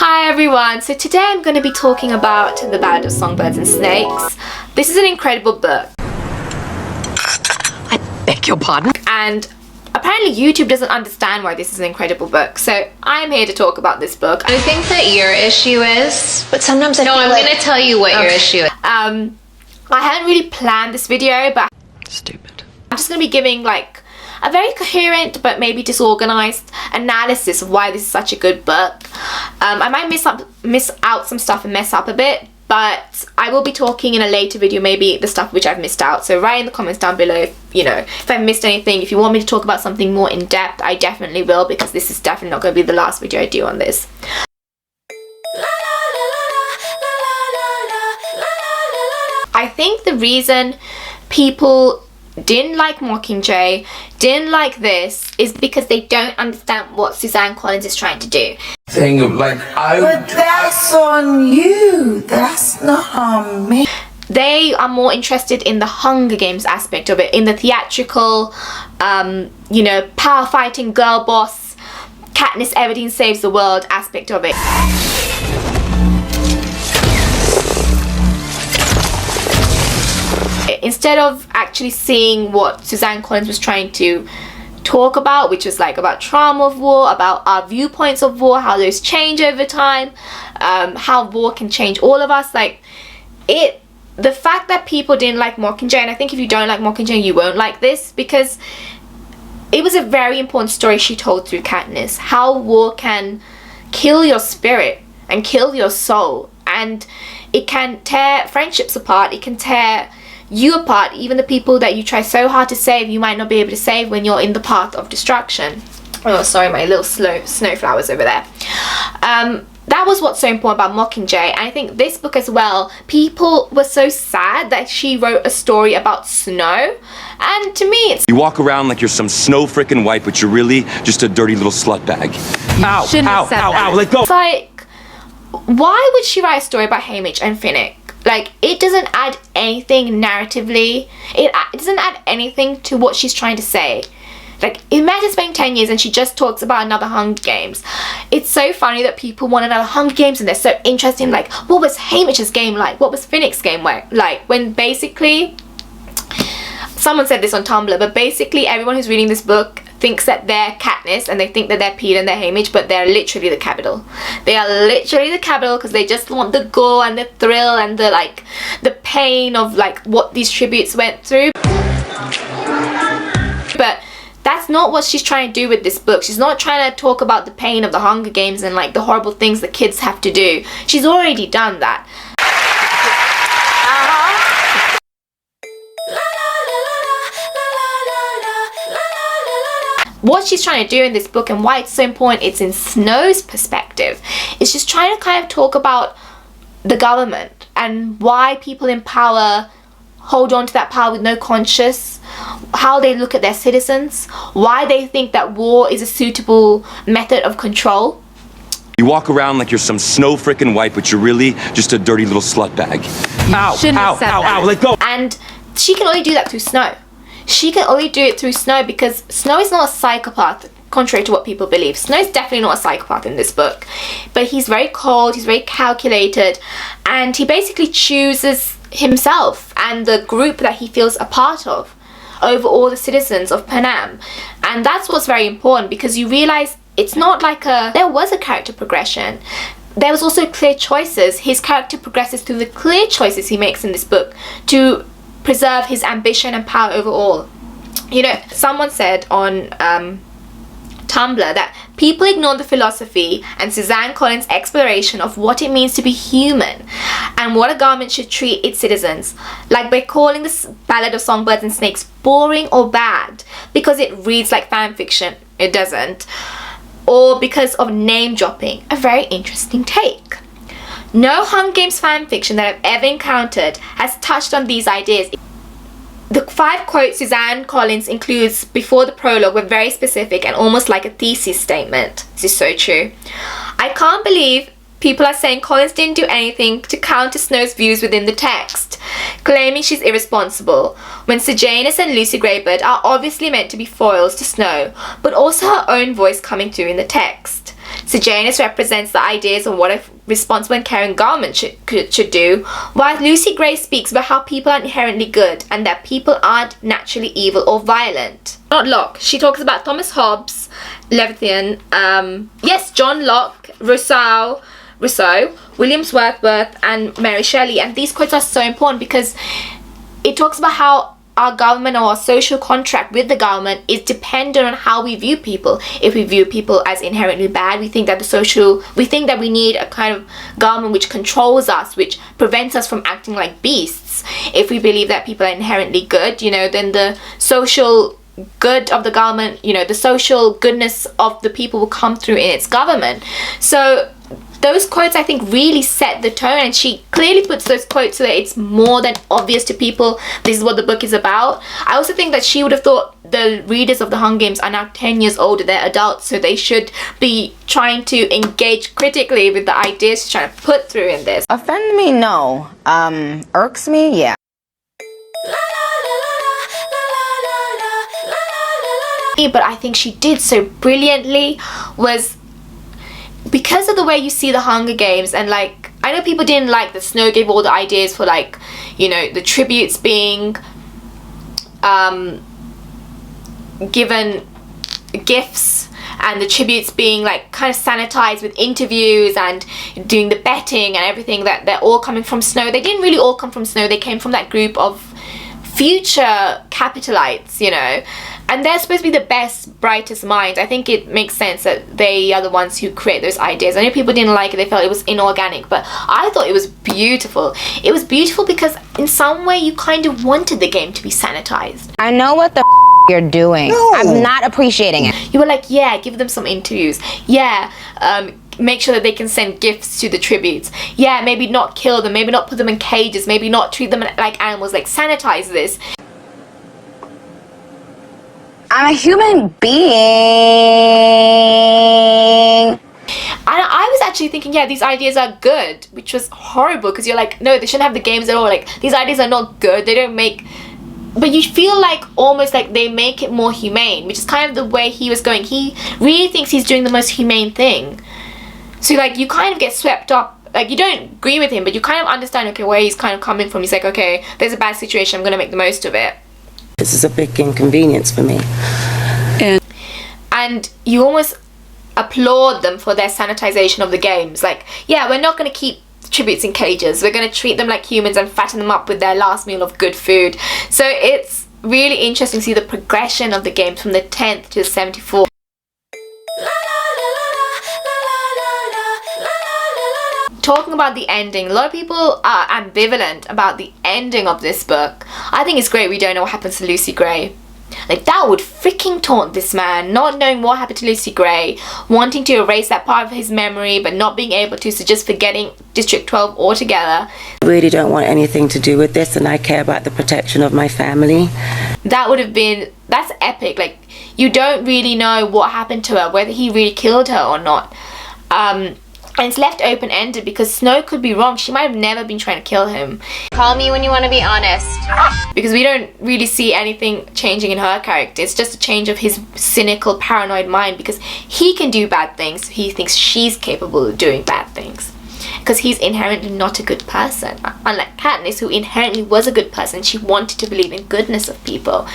Hi everyone, so today I'm going to be talking about The Ballad of Songbirds and Snakes. This is an incredible book. I beg your pardon? And apparently YouTube doesn't understand why this is an incredible book, so I'm here to talk about this book. I think that your issue is... But sometimes I feel I'm like... going to tell you what your issue is. I hadn't really planned this video, but Stupid. I'm just going to be giving like a very coherent but maybe disorganized analysis of why this is such a good book. I might miss out some stuff and mess up a bit, but I will be talking in a later video maybe the stuff which I've missed out. So write in the comments down below if I've missed anything. If you want me to talk about something more in depth, I definitely will, because this is definitely not going to be the last video I do on this. I think the reason people didn't like Mockingjay, didn't like this, is because they don't understand what Suzanne Collins is trying to do. Thing of like, But that's on you. That's not on me. They are more interested in the Hunger Games aspect of it, in the theatrical, power fighting, girl boss, Katniss, everything saves the world aspect of it. Instead of actually seeing what Suzanne Collins was trying to talk about, which was like about trauma of war, about our viewpoints of war, how those change over time, how war can change all of us. The fact that people didn't like Mockingjay, and I think if you don't like Mockingjay, you won't like this, because it was a very important story she told through Katniss. How war can kill your spirit and kill your soul, and it can tear friendships apart, it can tear you apart. Even the people that you try so hard to save, you might not be able to save when you're in the path of destruction. Oh, sorry, my little snowflowers over there. That was what's so important about Mockingjay. And I think this book as well, people were so sad that she wrote a story about snow. And to me, it's... You walk around like you're some snow frickin' white, but you're really just a dirty little slut bag. Ow, ow, ow, ow, let go! It's like, why would she write a story about Haymitch and Finnick? Like, it doesn't add anything narratively. It doesn't add anything to what she's trying to say. Like, imagine spending 10 years and she just talks about another Hunger Games. It's so funny that people want another Hunger Games and they're so interested in, like, what was Haymitch's game like? What was Finnick's game like? When basically, someone said this on Tumblr, but basically everyone who's reading this book thinks that they're Katniss and they think that they're Peeta and they're Haymitch, but they're literally the Capitol. They are literally the Capitol because they just want the gore and the thrill and the pain of what these tributes went through. But that's not what she's trying to do with this book. She's not trying to talk about the pain of the Hunger Games and the horrible things the kids have to do. She's already done that. What she's trying to do in this book, and why it's so important, it's in Snow's perspective. It's just trying to kind of talk about the government and why people in power hold on to that power with no conscience, how they look at their citizens, why they think that war is a suitable method of control. You walk around like you're some snow frickin' white, but you're really just a dirty little slut bag. Ow, ow, ow, ow, let go! And she can only do that through Snow. She can only do it through Snow because Snow is not a psychopath, contrary to what people believe. Snow is definitely not a psychopath in this book. But he's very cold, he's very calculated, and he basically chooses himself and the group that he feels a part of over all the citizens of Panem. And that's what's very important, because you realize it's not like there was a character progression. There was also clear choices. His character progresses through the clear choices he makes in this book to preserve his ambition and power over all. Someone said on Tumblr that people ignore the philosophy and Suzanne Collins' exploration of what it means to be human and what a government should treat its citizens, like by calling the Ballad of Songbirds and Snakes boring or bad because it reads like fan fiction. It doesn't. Or because of name dropping. A very interesting take. No Hunger Games fanfiction that I've ever encountered has touched on these ideas. The 5 quotes Suzanne Collins includes before the prologue were very specific and almost like a thesis statement. This is so true. I can't believe people are saying Collins didn't do anything to counter Snow's views within the text, claiming she's irresponsible, when Sejanus and Lucy Gray Baird are obviously meant to be foils to Snow, but also her own voice coming through in the text. Sejanus represents the ideas of what a responsible and caring government should do, while Lucy Gray speaks about how people are inherently good and that people aren't naturally evil or violent. Not Locke. She talks about Thomas Hobbes, Leviathan, John Locke, Rousseau, Williams Wordsworth, and Mary Shelley. And these quotes are so important because it talks about how our government or our social contract with the government is dependent on how we view people. If we view people as inherently bad, we think that we need a kind of government which controls us, which prevents us from acting like beasts. If we believe that people are inherently good, then the social good of the government, the social goodness of the people will come through in its government. So those quotes, I think, really set the tone, and she clearly puts those quotes so that it's more than obvious to people this is what the book is about. I also think that she would have thought the readers of The Hunger Games are now 10 years older, they're adults, so they should be trying to engage critically with the ideas she's trying to put through in this. Offend me? No. Irks me? Yeah. But I think she did so brilliantly was because of the way you see the Hunger Games, and like I know people didn't like that Snow gave all the ideas for like the tributes being given gifts and the tributes being like kind of sanitized with interviews and doing the betting and everything, that they're all coming from Snow. They didn't really all come from Snow, they came from that group of future capitalites, and they're supposed to be the best, brightest minds. I think it makes sense that they are the ones who create those ideas. I know people didn't like it, they felt it was inorganic, but I thought it was beautiful. It was beautiful because in some way you kind of wanted the game to be sanitized. I know what the you're doing. No. I'm not appreciating it. You were like, yeah, give them some interviews. Yeah, make sure that they can send gifts to the tributes. Yeah, maybe not kill them, maybe not put them in cages, maybe not treat them like animals, like sanitize this. I'm a human being. And I was actually thinking, yeah, these ideas are good, which was horrible because you're like, no, they shouldn't have the games at all. Like, these ideas are not good. They don't make... But you feel like almost like they make it more humane, which is kind of the way he was going. He really thinks he's doing the most humane thing. So like you kind of get swept up. Like you don't agree with him, but you kind of understand, okay, where he's kind of coming from. He's like, okay, there's a bad situation, I'm going to make the most of it. This is a big inconvenience for me. And you almost applaud them for their sanitization of the games. Like, yeah, we're not going to keep tributes in cages. We're going to treat them like humans and fatten them up with their last meal of good food. So it's really interesting to see the progression of the games from the 10th to the 74th. Talking about the ending, a lot of people are ambivalent about the ending of this book. I think it's great we don't know what happens to Lucy Gray. Like, that would freaking taunt this man, not knowing what happened to Lucy Gray, wanting to erase that part of his memory but not being able to, so just forgetting District 12 altogether. I really don't want anything to do with this, and I care about the protection of my family. That would have been, that's epic. Like, you don't really know what happened to her, whether he really killed her or not. And it's left open-ended because Snow could be wrong. She might have never been trying to kill him. Call me when you want to be honest. Because we don't really see anything changing in her character. It's just a change of his cynical, paranoid mind because he can do bad things. He thinks she's capable of doing bad things. Because he's inherently not a good person. Unlike Katniss, who inherently was a good person. She wanted to believe in goodness of people.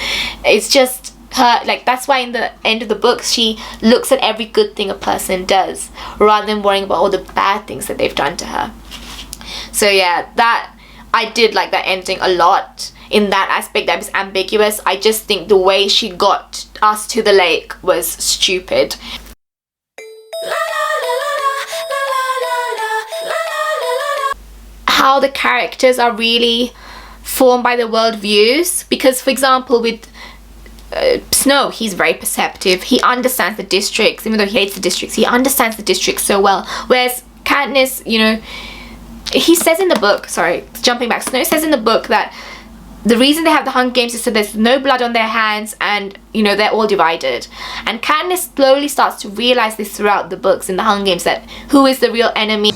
It's just her, like, that's why in the end of the book she looks at every good thing a person does rather than worrying about all the bad things that they've done to her. So yeah, that I did like that ending a lot in that aspect. That was ambiguous. I just think the way she got us to the lake was stupid. How the characters are really formed by the world views, because for example with Snow, he's very perceptive. He understands the districts, even though he hates the districts. He understands the districts so well. Whereas Katniss, he says in the book, sorry, jumping back, Snow says in the book that the reason they have the Hunger Games is so there's no blood on their hands and, they're all divided. And Katniss slowly starts to realize this throughout the books in the Hunger Games, that who is the real enemy.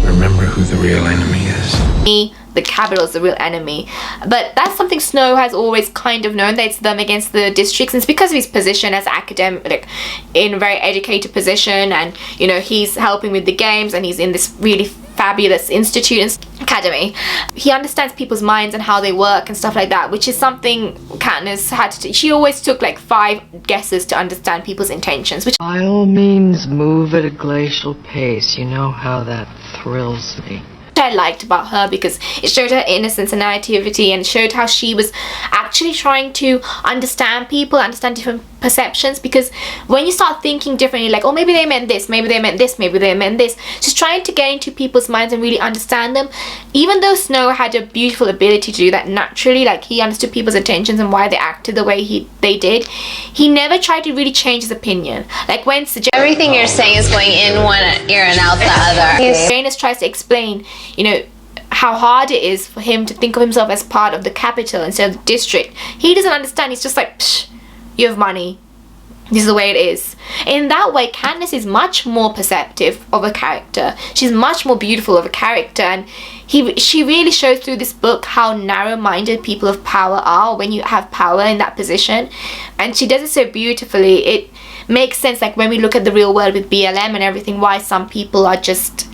Remember who the real enemy is. is. The capital is the real enemy. But that's something Snow has always kind of known, that it's them against the districts, and it's because of his position as academic, like in a very educated position, and you know, he's helping with the games, and he's in this really fabulous institute and academy. He understands people's minds and how they work and stuff like that, which is something Katniss had to do. She always took like 5 guesses to understand people's intentions, which By all means, move at a glacial pace. You know how that thrills me. I liked about her, because it showed her innocence and naivety, and showed how she was actually trying to understand people, understand different perceptions, because when you start thinking differently, like, oh, maybe they meant this, maybe they meant this, maybe they meant this, just trying to get into people's minds and really understand them. Even though Snow had a beautiful ability to do that naturally, like he understood people's intentions and why they acted the way they did, he never tried to really change his opinion. Like when Everything you're saying is going in one ear and out the other. Sejanus tries to explain, you know, how hard it is for him to think of himself as part of the capital instead of the district. He doesn't understand. He's just like, psh, you have money. This is the way it is. In that way, Katniss is much more perceptive of a character. She's much more beautiful of a character, and she really shows through this book how narrow-minded people of power are when you have power in that position. And she does it so beautifully. It makes sense, like when we look at the real world with BLM and everything, why some people are just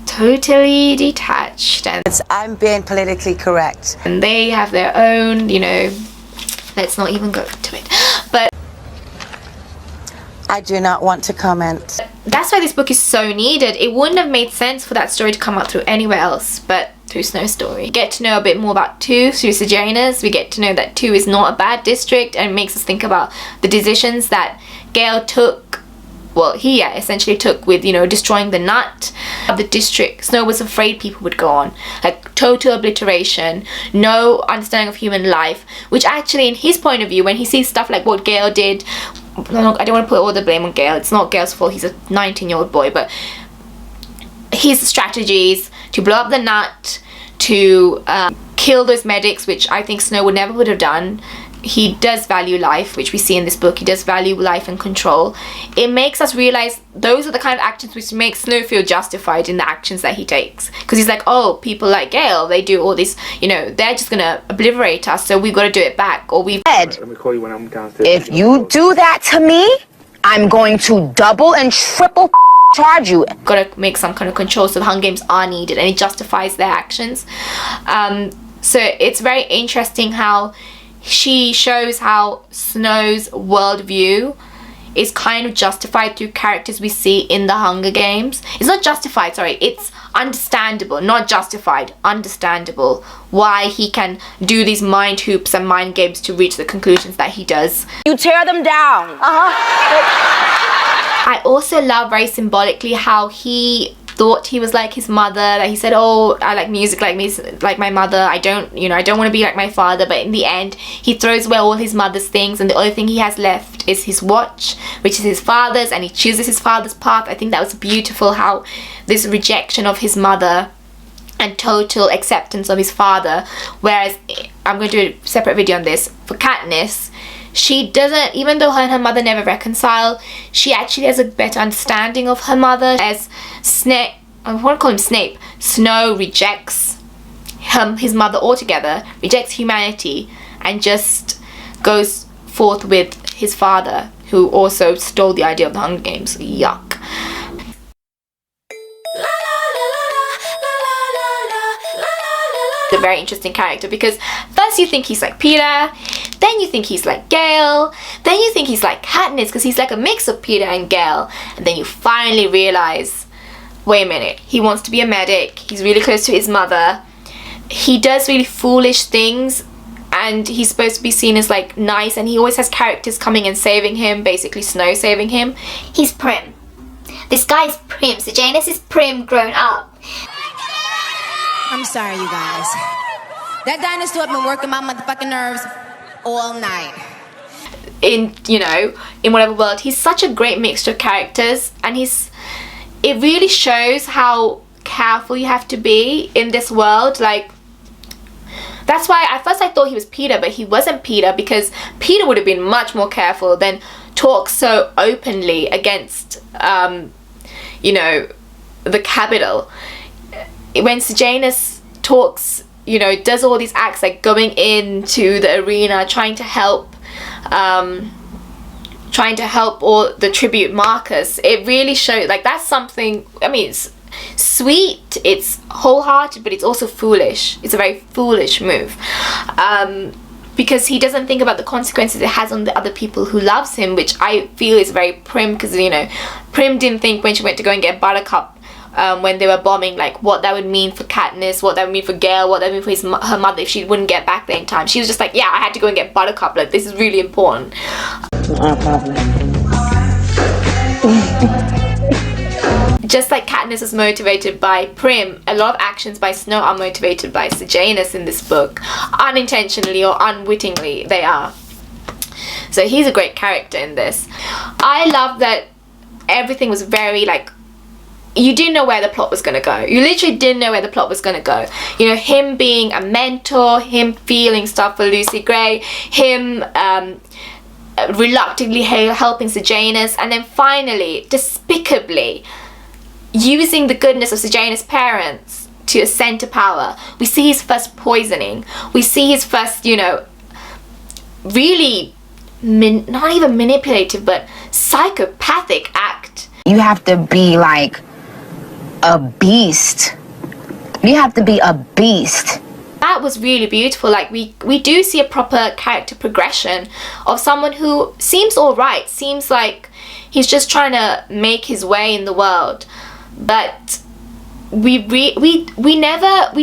totally detached, and I'm being politically correct. And they have their own, you know, let's not even go into it. But I do not want to comment. That's why this book is so needed. It wouldn't have made sense for that story to come out through anywhere else but through Snow's story. We get to know a bit more about 2 through Sejanus. We get to know that 2 is not a bad district, and it makes us think about the decisions that Gale took. Well, he essentially took with, you know, destroying the nut of the district. Snow was afraid people would go on. Like, total obliteration, no understanding of human life, which actually, in his point of view, when he sees stuff like what Gale did, I don't want to put all the blame on Gale. It's not Gale's fault. He's a 19-year-old boy, but his strategies to blow up the nut, to kill those medics, which I think Snow would have done. He does value life, which we see in this book. He does value life and control. It makes us realize those are the kind of actions which make Snow feel justified in the actions that he takes. Because he's like, oh, people like Gale, they do all this, you know, they're just gonna obliterate us, so we've got to do it back. Or we've... Let me call you when I'm downstairs. If you do that to me, I'm going to double and triple charge you. got to make some kind of control, so the Hunger Games are needed, and it justifies their actions. So it's very interesting how she shows how Snow's worldview is kind of justified through characters we see in the Hunger Games. It's not justified, sorry, it's understandable, not justified, understandable why he can do these mind hoops and mind games to reach the conclusions that he does. You tear them down. I also love very symbolically how he thought he was like his mother. Like he said, oh, I like music like me, like my mother. I don't want to be like my father. But in the end, he throws away all his mother's things, and the only thing he has left is his watch, which is his father's, and he chooses his father's path. I think that was beautiful, how this rejection of his mother and total acceptance of his father. Whereas, I'm going to do a separate video on this, for Katniss, she doesn't, even though her and her mother never reconcile, she actually has a better understanding of her mother. As Snape, I want to call him Snape, Snow rejects his mother altogether, rejects humanity, and just goes forth with his father, who also stole the idea of the Hunger Games. Yuck. A very interesting character, because first you think he's like Peeta, then you think he's like Gale, then you think he's like Katniss because he's like a mix of Peeta and Gale, and then you finally realize, wait a minute, he wants to be a medic, he's really close to his mother, he does really foolish things, and he's supposed to be seen as like nice, and he always has characters coming and saving him, basically Snow saving him. He's prim. This guy's prim. Sejanus is prim grown up. I'm sorry, you guys. That dinosaur has been working my motherfucking nerves all night. In, you know, in whatever world, he's such a great mixture of characters, and it really shows how careful you have to be in this world. Like, that's why at first I thought he was Peeta, but he wasn't Peeta, because Peeta would have been much more careful than talk so openly against, you know, the capital. When Sejanus talks, you know, does all these acts like going into the arena, trying to help all the tribute markers. It really showed, like, that's something, I mean, it's sweet, it's wholehearted, but it's also foolish. It's a very foolish move, because he doesn't think about the consequences it has on the other people who loves him, which I feel is very Prim, because, you know, Prim didn't think when she went to go and get Buttercup when they were bombing, like, what that would mean for Katniss, what that would mean for Gale, what that would mean for her mother if she wouldn't get back there in time. She was just like, yeah, I had to go and get Buttercup, like, this is really important. No problem. Just like Katniss is motivated by Prim, a lot of actions by Snow are motivated by Sejanus in this book. Unintentionally or unwittingly, they are. So he's a great character in this. I love that everything was very, like, you didn't know where the plot was going to go. You literally didn't know where the plot was going to go. You know, him being a mentor, him feeling stuff for Lucy Gray, him reluctantly helping Sejanus, and then finally, despicably, using the goodness of Sejanus' parents to ascend to power. We see his first poisoning. We see his first, you know, really not even manipulative, but psychopathic act. You have to be like a beast. You have to be a beast. That was really beautiful. Like, we do see a proper character progression of someone who seems alright, seems like he's just trying to make his way in the world, but we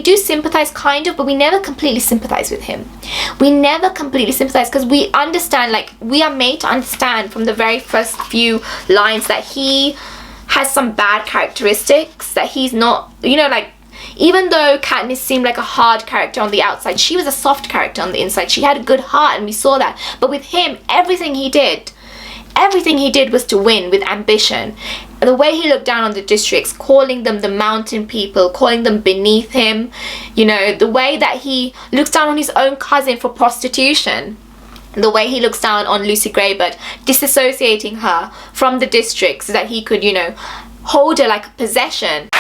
do sympathize kind of, but we never completely sympathize with him. We never completely sympathize, because we understand, like, we are made to understand from the very first few lines that he has some bad characteristics, that he's not, you know, like, even though Katniss seemed like a hard character on the outside, she was a soft character on the inside. She had a good heart, and we saw that. But with him, everything he did was to win, with ambition. The way he looked down on the districts, calling them the mountain people, calling them beneath him, you know, the way that he looks down on his own cousin for prostitution, the way he looks down on Lucy Gray, but disassociating her from the district so that he could, you know, hold her like a possession.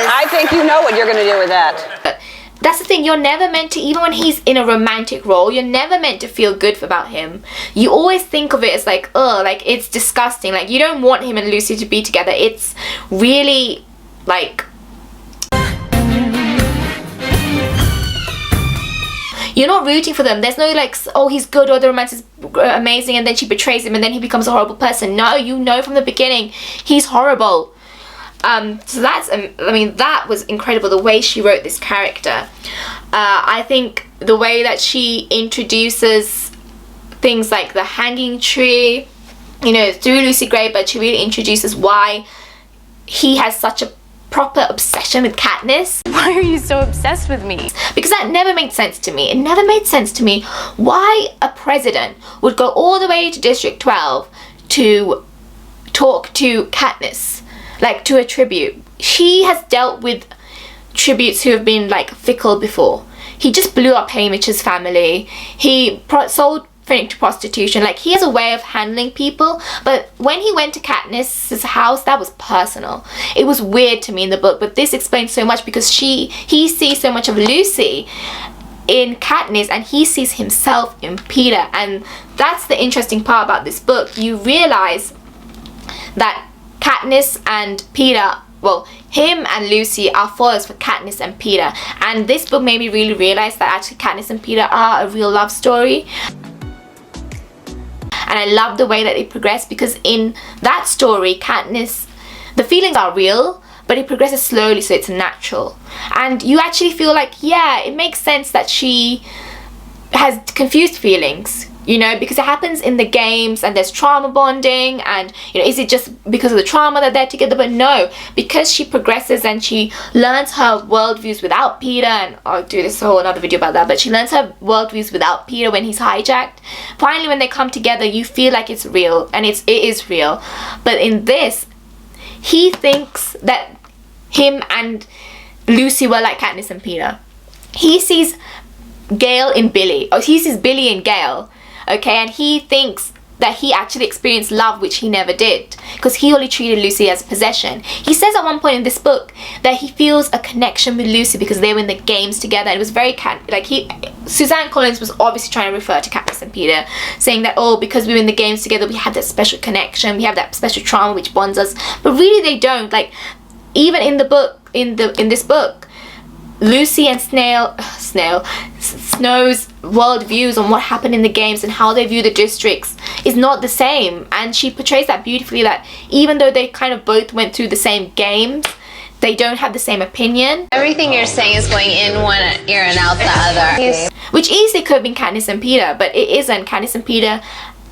I think you know what you're going to do with that. But that's the thing, you're never meant to, even when he's in a romantic role, you're never meant to feel good about him. You always think of it as like, ugh, like, it's disgusting. Like, you don't want him and Lucy to be together. It's really, like, you're not rooting for them. There's no, like, oh, he's good, or the romance is amazing, and then she betrays him, and then he becomes a horrible person. No, you know from the beginning, he's horrible. So that's, I mean, that was incredible, the way she wrote this character. I think the way that she introduces things like the hanging tree, you know, through Lucy Gray, but she really introduces why he has such a proper obsession with Katniss. Why are you so obsessed with me? Because that never made sense to me. It never made sense to me why a president would go all the way to District 12 to talk to Katniss, like, to a tribute. She has dealt with tributes who have been, like, fickle before. He just blew up Haymitch's family. He sold Finnick to prostitution. Like, he has a way of handling people. But when he went to Katniss's house, that was personal. It was weird to me in the book, but this explains so much, because he sees so much of Lucy in Katniss, and he sees himself in Peeta. And that's the interesting part about this book. You realize that Katniss and Peeta, well, him and Lucy are foils for Katniss and Peeta. And this book made me really realize that actually Katniss and Peeta are a real love story. And I love the way that it progressed, because in that story, Katniss, the feelings are real, but it progresses slowly, so it's natural. And you actually feel like, yeah, it makes sense that she has confused feelings, you know, because it happens in the games, and there's trauma bonding, and, you know, is it just because of the trauma that they're together? But no, because she progresses and she learns her worldviews without Peeta, and I'll do this whole another video about that, but she learns her worldviews without Peeta when he's hijacked. Finally, when they come together, you feel like it's real, and it is real. But in this, he thinks that him and Lucy were like Katniss and Peeta. He sees Gale in Billy, or he sees Billy in Gale, okay, and he thinks that he actually experienced love, which he never did, because he only treated Lucy as a possession. He says at one point in this book that he feels a connection with Lucy because they were in the games together. It was very Suzanne Collins was obviously trying to refer to Katniss and Peeta, saying that, oh, because we were in the games together, we had that special connection, we have that special trauma which bonds us. But really they don't. Like, even in the book, in this book, Lucy and Snow's world views on what happened in the games and how they view the districts is not the same. And she portrays that beautifully, that even though they kind of both went through the same games, they don't have the same opinion. Everything you're saying is going in one ear and out the other. Which easily could have been Katniss and Peeta, but it isn't. Katniss and Peeta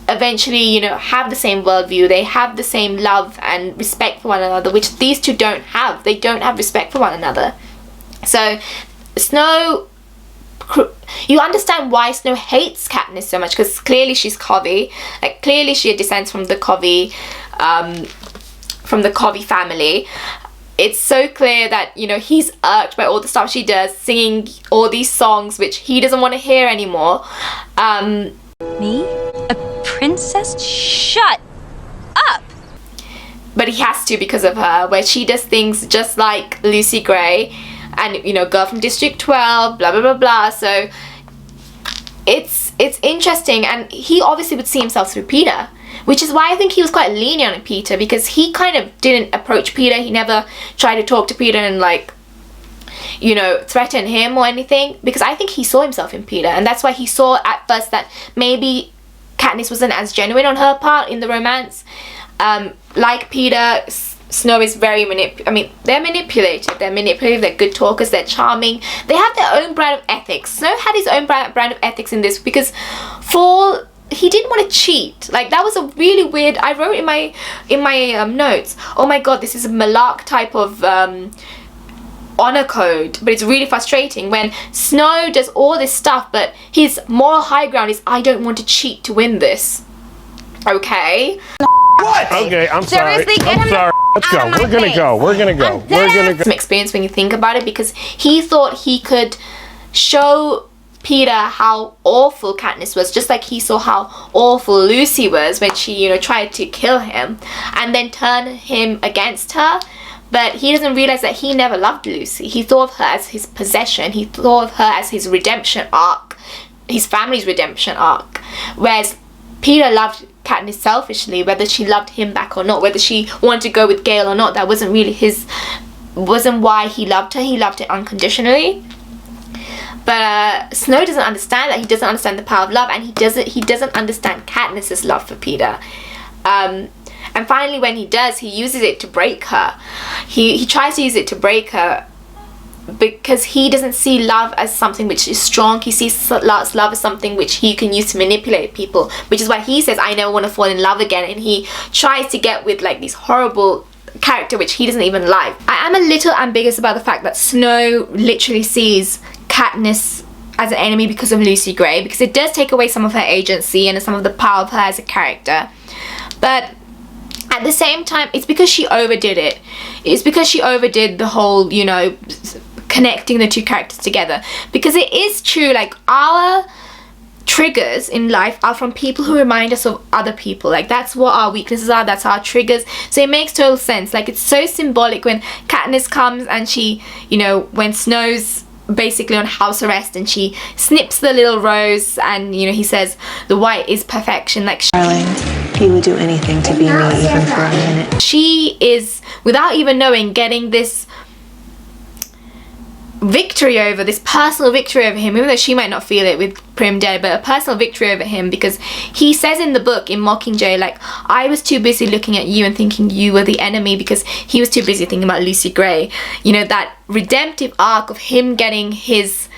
eventually, you know, have the same worldview. They have the same love and respect for one another, which these two don't have. They don't have respect for one another. So Snow, you understand why Snow hates Katniss so much, because clearly she's Covey. Like, clearly she descends from the Covey family. It's so clear that, you know, he's irked by all the stuff she does, singing all these songs which he doesn't want to hear anymore. Me? A princess? Shut up! But he has to because of her, where she does things just like Lucy Gray, and, you know, girl from District 12, blah blah blah blah. So it's interesting, and he obviously would see himself through Peeta, which is why I think he was quite lenient on Peeta, because he kind of didn't approach Peeta. He never tried to talk to Peeta and, like, you know, threaten him or anything, because I think he saw himself in Peeta, and that's why he saw at first that maybe Katniss wasn't as genuine on her part in the romance. Like Peeta, Snow is very they're manipulative, they're good talkers, they're charming, they have their own brand of ethics. Snow had his own brand of ethics in this, because he didn't want to cheat. Like, that was a really weird, I wrote in my notes, oh my god, this is a Malark type of honor code, but it's really frustrating when Snow does all this stuff, but his moral high ground is, I don't want to cheat to win this. Okay? What? Okay, I'm sorry. Seriously, I'm sorry. Let's go. We're gonna go. We're gonna go. We're gonna go. Some experience when you think about it, because he thought he could show Peeta how awful Katniss was, just like he saw how awful Lucy was when she, you know, tried to kill him, and then turn him against her. But he doesn't realize that he never loved Lucy. He thought of her as his possession. He thought of her as his redemption arc, his family's redemption arc. Whereas Peeta loved Katniss selfishly, whether she loved him back or not, whether she wanted to go with Gale or not, that wasn't really wasn't why he loved her. He loved her unconditionally. But Snow doesn't understand that. He doesn't understand the power of love, and he doesn't understand Katniss's love for Peeta. And finally, when he does, he uses it to break her. He tries to use it to break her, because he doesn't see love as something which is strong. He sees love as something which he can use to manipulate people, which is why he says, I never want to fall in love again, and he tries to get with, like, these horrible character which he doesn't even like. I am a little ambiguous about the fact that Snow literally sees Katniss as an enemy because of Lucy Gray, because it does take away some of her agency and some of the power of her as a character. But at the same time, it's because she overdid it. It's because she overdid the whole, you know, connecting the two characters together. Because it is true, like, our triggers in life are from people who remind us of other people. Like, that's what our weaknesses are, that's our triggers. So it makes total sense. Like, it's so symbolic when Katniss comes and she, you know, when Snow's basically on house arrest and she snips the little rose, and, you know, he says the white is perfection. Like, darling, he would do anything to be me, even for a minute. She is, without even knowing, getting this victory over, this personal victory over him, even though she might not feel it with Prim dead, but a personal victory over him, because he says in the book, in Mockingjay, like, I was too busy looking at you and thinking you were the enemy, because he was too busy thinking about Lucy Gray. You know, that redemptive arc of him getting his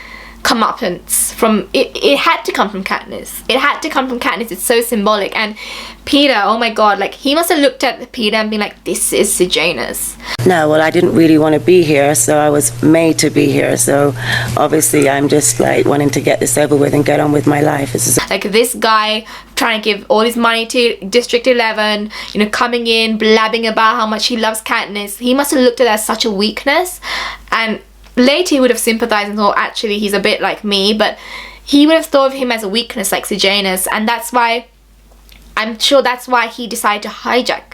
comeuppance from, it had to come from Katniss. It had to come from Katniss. It's so symbolic. And Peeta, oh my god, like, he must have looked at Peeta and been like, this is Sejanus. No, well, I didn't really want to be here, so I was made to be here. So obviously I'm just like wanting to get this over with and get on with my life. Like, this guy trying to give all his money to District 11, you know, coming in, blabbing about how much he loves Katniss. He must have looked at it as such a weakness, and later he would have sympathized and thought, actually, he's a bit like me, but he would have thought of him as a weakness like Sejanus. And that's why I'm sure that's why he decided to hijack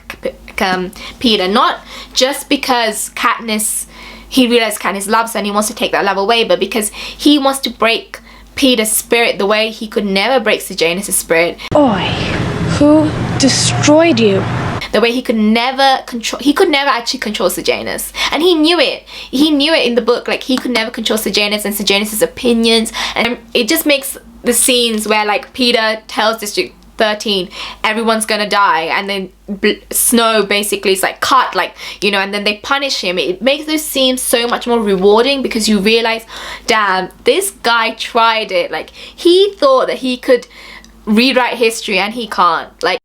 Peeta, not just because Katniss, he realized Katniss loves her and he wants to take that love away, but because he wants to break Peeta's spirit the way he could never break Sejanus' spirit. Oi, who destroyed you? The way he could never actually control Sejanus, and he knew it in the book. Like, he could never control Sejanus and Sejanus' opinions, and it just makes the scenes where like Peeta tells District 13 everyone's gonna die, and then Snow basically is like cut, like, you know, and then they punish him. It makes those scenes so much more rewarding because you realize, damn, this guy tried it. Like, he thought that he could rewrite history and he can't. Like,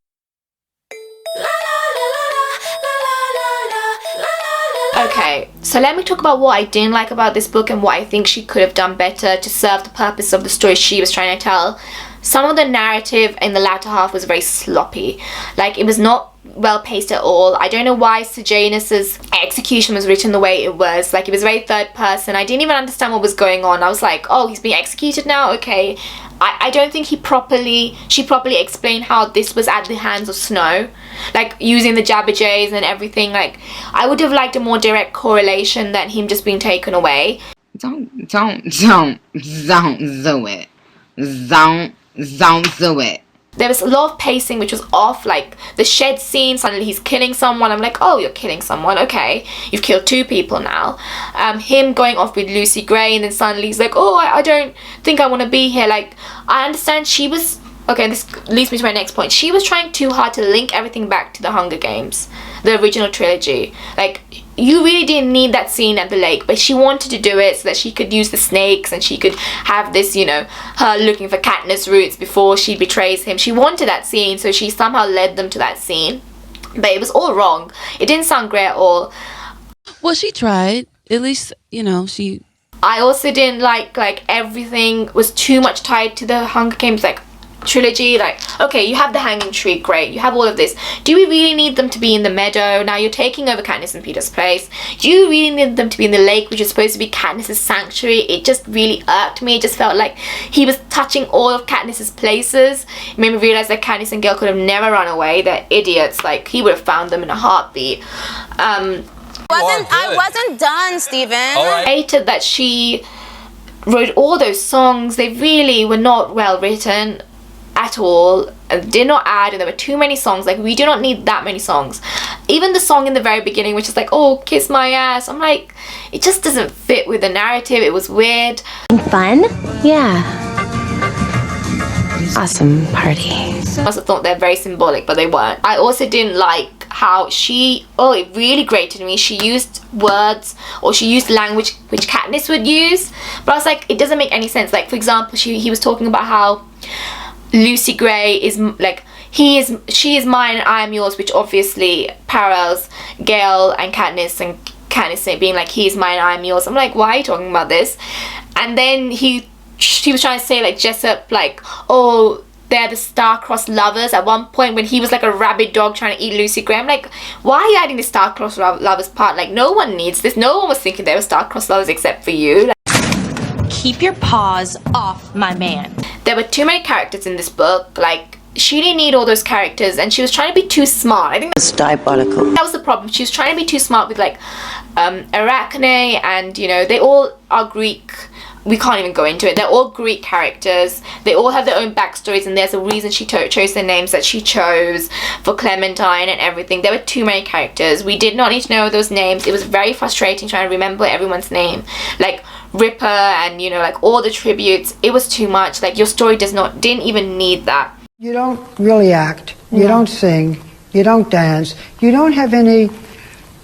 okay, so let me talk about what I didn't like about this book and what I think she could have done better to serve the purpose of the story she was trying to tell. Some of the narrative in the latter half was very sloppy. Like, it was not well paced at all. I don't know why Sejanus's execution was written the way it was. Like, it was very third person. I didn't even understand what was going on. I was like, oh, he's being executed now? Okay. I don't think she properly explained how this was at the hands of Snow, like using the Jabberjays and everything. Like, I would have liked a more direct correlation than him just being taken away. Don't do it. Don't do it. There was a lot of pacing which was off, like the shed scene, suddenly he's killing someone. I'm like, oh, you're killing someone, okay. You've killed 2 people now. Him going off with Lucy Gray, and then suddenly he's like, oh, I don't think I want to be here. Like, I understand she was, okay, this leads me to my next point. She was trying too hard to link everything back to the Hunger Games, the original trilogy. Like, you really didn't need that scene at the lake, but she wanted to do it so that she could use the snakes and she could have this, you know, her looking for Katniss roots before she betrays him. She wanted that scene, so she somehow led them to that scene. But it was all wrong. It didn't sound great at all. Well, she tried. At least, you know, she... I also didn't like everything was too much tied to the Hunger Games, like, trilogy. Like, okay, you have the hanging tree, great, you have all of this. Do we really need them to be in the meadow? Now you're taking over Katniss and Peeta's place. Do you really need them to be in the lake, which is supposed to be Katniss' sanctuary? It just really irked me. It just felt like he was touching all of Katniss' places. It made me realize that Katniss and Gale could have never run away. They're idiots. Like, he would have found them in a heartbeat. I wasn't done, Steven. I hated that she wrote all those songs. They really were not well written at all, did not add, and there were too many songs. Like, we do not need that many songs. Even the song in the very beginning, which is like, oh, kiss my ass, I'm like, it just doesn't fit with the narrative. It was weird. Fun? Yeah. Awesome party. I also thought they're very symbolic, but they weren't. I also didn't like how it really grated me. She used words, or she used language which Katniss would use, but I was like, it doesn't make any sense. Like, for example, he was talking about how Lucy Gray is like, she is mine and I am yours, which obviously parallels Gale and Katniss being like, he is mine and I am yours. I'm like, why are you talking about this? And then she was trying to say, like, Jessup, like, oh, they're the star-crossed lovers at one point when he was like a rabid dog trying to eat Lucy Gray. I'm like, why are you adding the star-crossed lovers part? Like, no one needs this. No one was thinking they were star-crossed lovers except for you. Like, keep your paws off my man. There were too many characters in this book. Like, she didn't need all those characters, and she was trying to be too smart. I think It's diabolical. that was the problem. She was trying to be too smart with, like, Arachne, and, you know, they all are Greek. We can't even go into it. They're all Greek characters. They all have their own backstories, and there's a reason she chose the names that she chose for Clementine and everything. There were too many characters. We did not need to know those names. It was very frustrating trying to remember everyone's name. Like, Ripper and, you know, like, all the tributes. It was too much. Like, your story didn't even need that. You don't really act. You don't sing. You don't dance. You don't have any,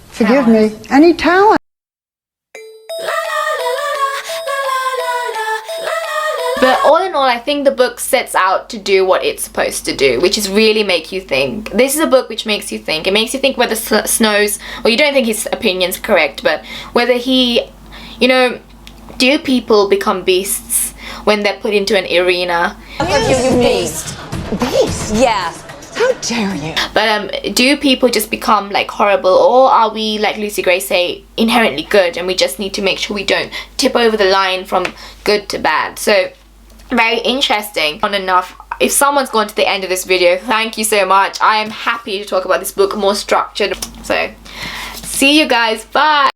forgive me, any talent. But all in all, I think the book sets out to do what it's supposed to do, which is really make you think. This is a book which makes you think. It makes you think whether Snow's, well, you don't think his opinion's correct, but whether he, you know, do people become beasts when they're put into an arena? You beast. Beast? Yeah. How dare you? But do people just become, like, horrible, or are we, like Lucy Gray say, inherently good, and we just need to make sure we don't tip over the line from good to bad? So, very interesting. Not enough. if someone's gone to the end of this video, thank you so much. I am happy to talk about this book more structured. So see you guys, bye.